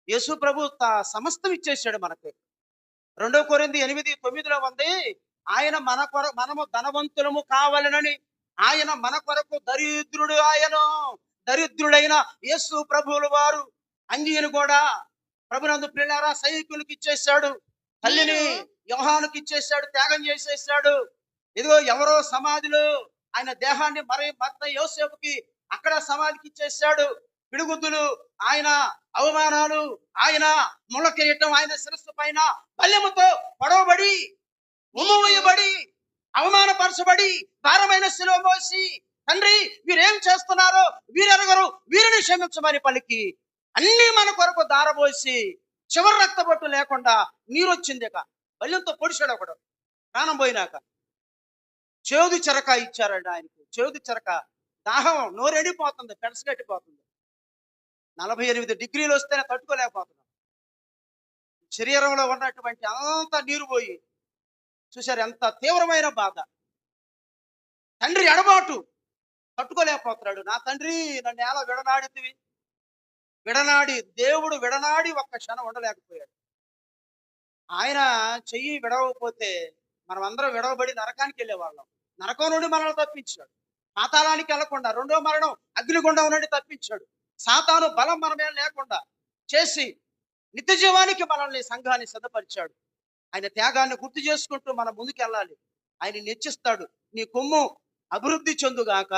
యేసు ప్రభు సమస్తం ఇచ్చేసాడు మనకి. 2 కొరింథీ 8:9 ఉంది. ఆయన మనము ధనవంతులము కావాలనని ఆయన మన కొరకు దరిద్రుడు ఆయను. దరిద్రుడైన యేసు ప్రభువుల వారు అంగీని కూడా ప్రభునందు ప్రియులారా సైనికులకు ఇచ్చేసాడు. తల్లిని మీరు యోహానుకి ఇచ్చేసాడు. త్యాగం చేసేసాడు. ఇదిగో ఎవరో సమాధిలో ఆయన దేహాన్ని మరి భర్త యోసేపుకి అక్కడ సమాధికి ఇచ్చేసాడు. పిడుగుద్దులు ఆయన అవమానాలు ఆయన ముళ్ళ కిరీటం ఆయన శిరస్సు పైన బల్యముతో పొడవబడి మీరు ఉమ్మవేయబడి అవమానపరచబడి భారమైన శిలువ మోసి తండ్రి వీరేం చేస్తున్నారో వీరెరగరు వీరిని క్షమించమని పలికి అన్ని మన కొరకు దారబోసి చివరి రక్తబొట్టు లేకుండా నీరు వచ్చింది. బల్యంతో పొడిచాడు ఒకడు ప్రాణం పోయినాక. చేదు చెరక ఇచ్చారండి ఆయనకు. చేదు చెరక. దాహం నోరెడిపోతుంది, పెడసగట్టిపోతుంది. 48 డిగ్రీలు వస్తేనే తట్టుకోలేకపోతున్నాం. శరీరంలో ఉన్నటువంటి అంత నీరు పోయి చూశారు ఎంత తీవ్రమైన బాధ. తండ్రి ఎడబాటు తట్టుకోలేకపోతున్నాడు. నా తండ్రి నన్ను ఎలా విడనాడితివి. దేవుడు విడనాడి ఒక్క క్షణం ఉండలేకపోయాడు. ఆయన చెయ్యి విడవకపోతే మనం అందరం విడవబడి నరకానికి వెళ్ళేవాళ్ళం. నరకం నుండి మనల్ని తప్పించాడు. పాతాళానికి వెళ్లకుండా రెండో మరణం అగ్నిగుండం నుండి తప్పించాడు. సాతాను బలం మన మీద లేకుండా చేసి నిత్య జీవానికి మనల్ని సంఘాన్ని సిద్ధపరిచాడు. ఆయన త్యాగాన్ని గుర్తు చేసుకుంటూ మనం ముందుకు వెళ్ళాలి. ఆయన నిశ్చిస్తాడు. నీ కొమ్ము అభివృద్ధి చెందుగాక.